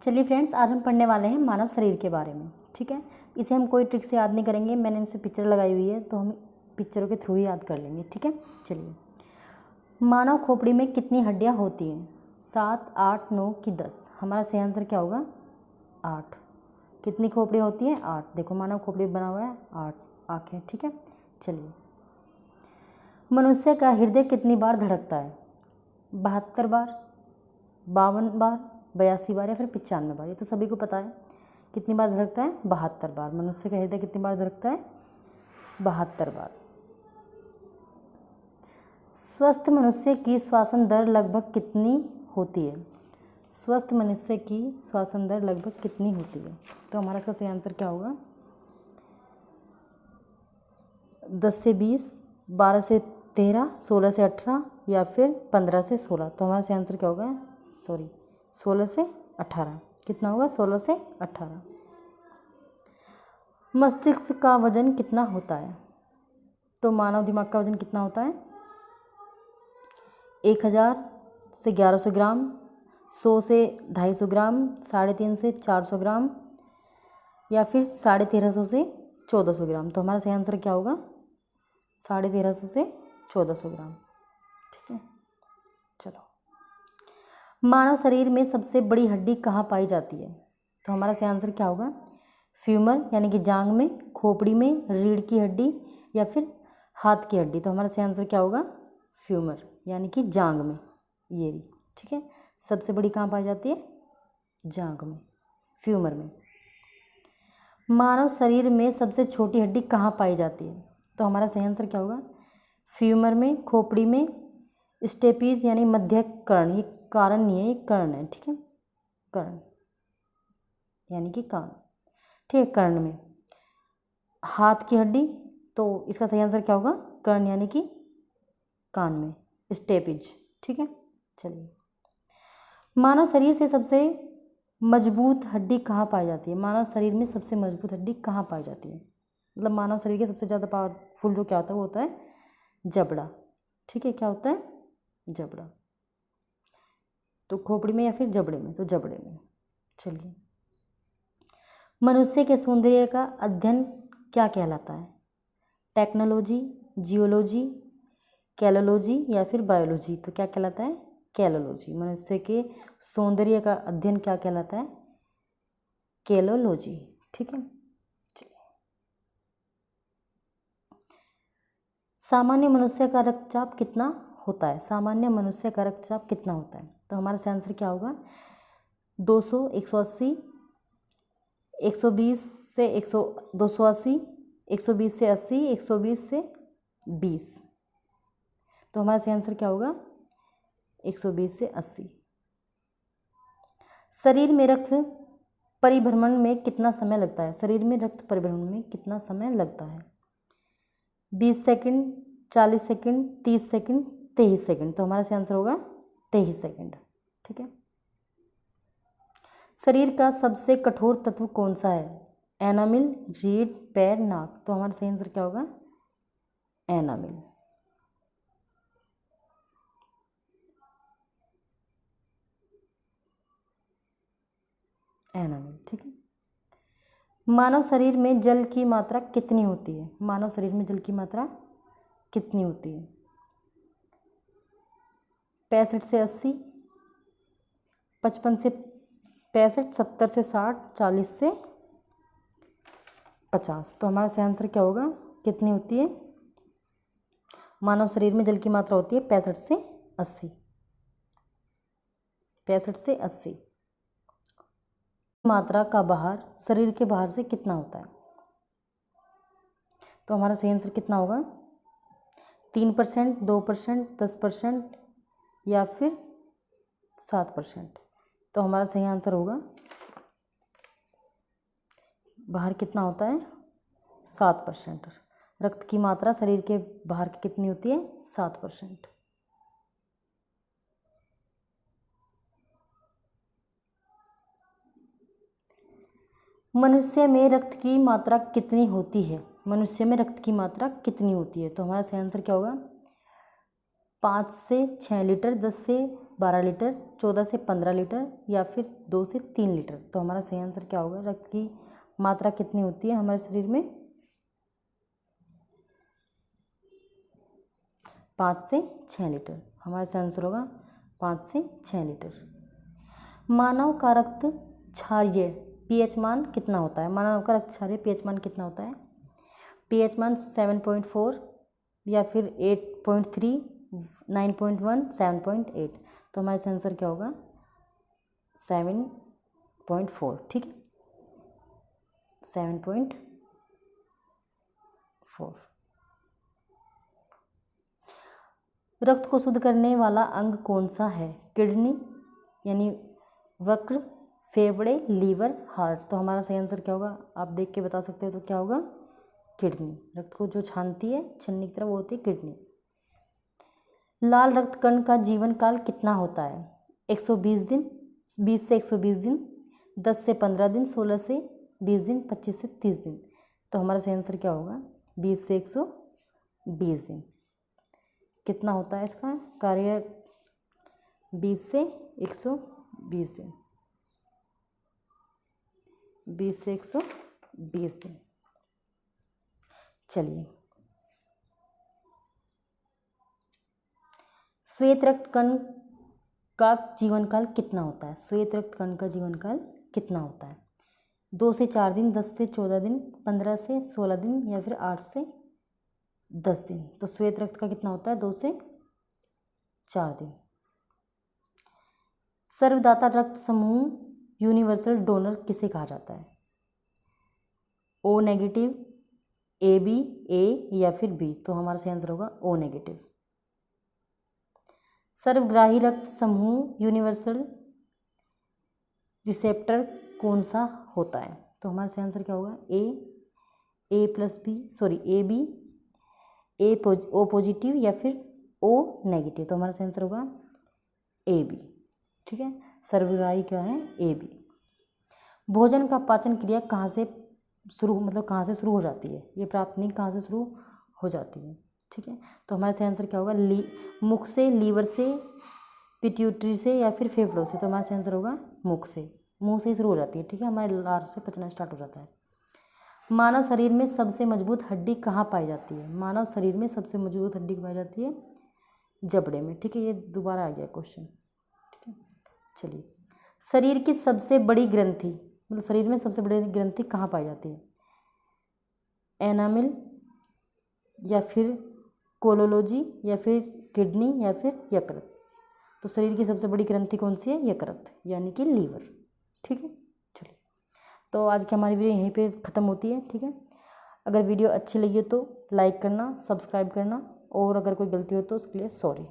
चलिए फ्रेंड्स, आज हम पढ़ने वाले हैं मानव शरीर के बारे में। ठीक है, इसे हम कोई ट्रिक से याद नहीं करेंगे, मैंने इस पर पिक्चर लगाई हुई है तो हम पिक्चरों के थ्रू ही याद कर लेंगे। ठीक है, चलिए। मानव खोपड़ी में कितनी हड्डियां होती हैं? 7, 8, 9 कि 10? हमारा सही आंसर क्या होगा? 8। कितनी खोपड़ियाँ होती हैं? 8। देखो मानव खोपड़ी बना हुआ है 8 आँखें। ठीक है, चलिए। मनुष्य का हृदय कितनी बार धड़कता है? 72 बार, 52 बार, 82 बार या फिर 95 बार? ये तो सभी को पता है। कितनी बार धड़कता है? 72 बार। मनुष्य का हृदय कितनी बार धड़कता है? 72 बार। स्वस्थ मनुष्य की श्वसन दर लगभग कितनी होती है? स्वस्थ मनुष्य की श्वसन दर लगभग कितनी होती है? तो हमारा इसका सही आंसर क्या होगा? 10 से 20, 12 से 13, 16 से 18 या फिर 15 से 16? तो हमारा सही आंसर क्या होगा? 16 से 18। कितना होगा? 16 से 18। मस्तिष्क का वजन कितना होता है? तो मानव दिमाग का वजन कितना होता है? 1000 से 1100 ग्राम, 100 से 250 ग्राम, 350 से 400 ग्राम या फिर 1350 से 1400 ग्राम? तो हमारा सही आंसर क्या होगा? 1350 से 1400 ग्राम। ठीक है, चलो। मानव शरीर में सबसे बड़ी हड्डी कहाँ पाई जाती है? तो हमारा सही आंसर क्या होगा? फ्यूमर यानी कि जांघ में, खोपड़ी में, रीढ़ की हड्डी या फिर हाथ की हड्डी? तो हमारा सही आंसर क्या होगा? फ्यूमर यानी कि जांघ में, ये रही। ठीक है, सबसे बड़ी कहाँ पाई जाती है? जांघ में, फ्यूमर में। मानव शरीर में सबसे छोटी हड्डी कहाँ पाई जाती है? तो हमारा सही आंसर क्या होगा? फ्यूमर में, खोपड़ी में, स्टेपीज यानी मध्य कर्ण, ये कारण नहीं है, ये कर्ण है। ठीक है, कर्ण यानी कि कान। ठीक है, कर्ण में। हाथ की हड्डी, तो इसका सही आंसर क्या होगा? कर्ण यानी कि कान में, स्टेपिज। ठीक है, चलिए। मानव शरीर से सबसे मजबूत हड्डी कहाँ पाई जाती है? मानव शरीर में सबसे मजबूत हड्डी कहाँ पाई जाती है? मतलब मानव शरीर के सबसे ज़्यादा पावरफुल जो क्या होता है वो होता है जबड़ा। ठीक है, क्या होता है? जबड़ा। तो खोपड़ी में या फिर जबड़े में? तो जबड़े में। चलिए। मनुष्य के सौंदर्य का अध्ययन क्या कहलाता है? टेक्नोलॉजी, जियोलॉजी, कैलोलॉजी या फिर बायोलॉजी? तो क्या कहलाता है? कैलोलॉजी। मनुष्य के सौंदर्य का अध्ययन क्या कहलाता है? कैलोलॉजी। ठीक है, चलिए। सामान्य मनुष्य का रक्तचाप कितना होता है? सामान्य मनुष्य का रक्तचाप कितना होता है? तो हमारा सही आंसर क्या होगा? 200, 180, 120 से 280, 120 से 80, 120 से 20? तो हमारा सही आंसर क्या होगा? 120 से 80। शरीर में रक्त परिभ्रमण में कितना समय लगता है? शरीर में रक्त परिभ्रमण में कितना समय लगता है? 20 सेकंड, 40 सेकंड, 30 सेकंड, 23 सेकंड? तो हमारा सही आंसर होगा 23 सेकंड। ठीक है। शरीर का सबसे कठोर तत्व कौन सा है? एनामिल, रीढ़, पैर, नाक? तो हमारा सही आंसर क्या होगा? एनामिल। एनामिल। ठीक है। मानव शरीर में जल की मात्रा कितनी होती है? मानव शरीर में जल की मात्रा कितनी होती है? 65 से 80, 55 से 65, 70 से 60, 40 से 50? तो हमारा सही आंसर क्या होगा? कितनी होती है? मानव शरीर में जल की मात्रा होती है 65 से 80। 65 से 80। मात्रा का बाहर शरीर के बाहर से कितना होता है? तो हमारा सही आंसर कितना होगा? 3%, 2%, 10% या फिर 7%? तो हमारा सही आंसर होगा बाहर कितना होता है? 7%। रक्त की मात्रा शरीर के बाहर की कितनी होती है? 7%। मनुष्य में रक्त की मात्रा कितनी होती है? मनुष्य में रक्त की मात्रा कितनी होती है? तो हमारा सही आंसर क्या होगा? 5 से 6 लीटर, 10 से 12 लीटर, 14 से 15 लीटर या फिर 2 से 3 लीटर। तो हमारा सही आंसर क्या होगा? रक्त की मात्रा कितनी होती है हमारे शरीर में? 5 से 6 लीटर। हमारा सही आंसर होगा 5 से 6 लीटर। मानव का रक्त क्षारीय पीएच मान कितना होता है? मानव का रक्त क्षारीय पीएच मान कितना होता है? पीएच मान 7.4 या फिर 8.3, 9.1, 7.8। तो हमारा इसका आंसर क्या होगा? 7.4। ठीक है, 7.4। रक्त को शुद्ध करने वाला अंग कौन सा है? किडनी यानी वक्र, फेफड़े, लीवर, हार्ट। तो हमारा सही आंसर क्या होगा? आप देख के बता सकते हो तो क्या होगा? किडनी। रक्त को जो छानती है छन्नी की तरह वो होती है किडनी। लाल रक्त कण का जीवन काल कितना होता है? 120 दिन, 20 से 120 दिन, 10 से 15 दिन, 16 से 20 दिन, 25 से 30 दिन। तो हमारा सही आंसर क्या होगा? 20 से 120 दिन। कितना होता है इसका कार्य? 20 से 120 दिन, 20 से 120 दिन। चलिए, श्वेत रक्त कण का जीवन काल कितना होता है? श्वेत रक्त कण का जीवन काल कितना होता है? 2 से 4 दिन, 10 से 14 दिन, 15 से 16 दिन या फिर 8 से 10 दिन। तो श्वेत रक्त का कितना होता है? 2 से 4 दिन। सर्वदाता रक्त समूह यूनिवर्सल डोनर किसे कहा जाता है? ओ नेगेटिव, ए बी, ए या फिर बी। तो हमारा सही आंसर होगा ओ नेगेटिव। सर्वग्राही रक्त समूह यूनिवर्सल रिसेप्टर कौन सा होता है? तो हमारा सही आंसर क्या होगा? A plus B, sorry A B, O positive या फिर ओ नेगेटिव। तो हमारा सही आंसर होगा ए बी। ठीक है, सर्वग्राही क्या है? A B. भोजन का पाचन क्रिया कहाँ से शुरू, मतलब कहाँ से शुरू हो जाती है? ये प्राप्ति कहाँ से शुरू हो जाती है? ठीक है, तो हमारा सही आंसर क्या होगा? मुख से, लीवर से, पिट्यूटरी से या फिर फेफड़ों से। तो हमारा सही आंसर होगा मुख से। मुंह से शुरू हो जाती है। ठीक है, हमारे लार से पचना स्टार्ट हो जाता है। मानव शरीर में सबसे मजबूत हड्डी कहाँ पाई जाती है? मानव शरीर में सबसे मजबूत हड्डी पाई जाती है जबड़े में। ठीक है, ये दोबारा आ गया क्वेश्चन। ठीक है, चलिए, शरीर की सबसे बड़ी ग्रंथि, मतलब शरीर में सबसे बड़ी ग्रंथि कहाँ पाई जाती है? एनामिल या फिर कोलोलॉजी या फिर किडनी या फिर यकृत। तो शरीर की सबसे बड़ी ग्रंथि कौन सी है? यकृत यानी कि लीवर। ठीक है, चलिए, तो आज की हमारी वीडियो यहीं पे ख़त्म होती है। ठीक है, अगर वीडियो अच्छी लगी हो तो लाइक करना, सब्सक्राइब करना, और अगर कोई गलती हो तो उसके लिए सॉरी।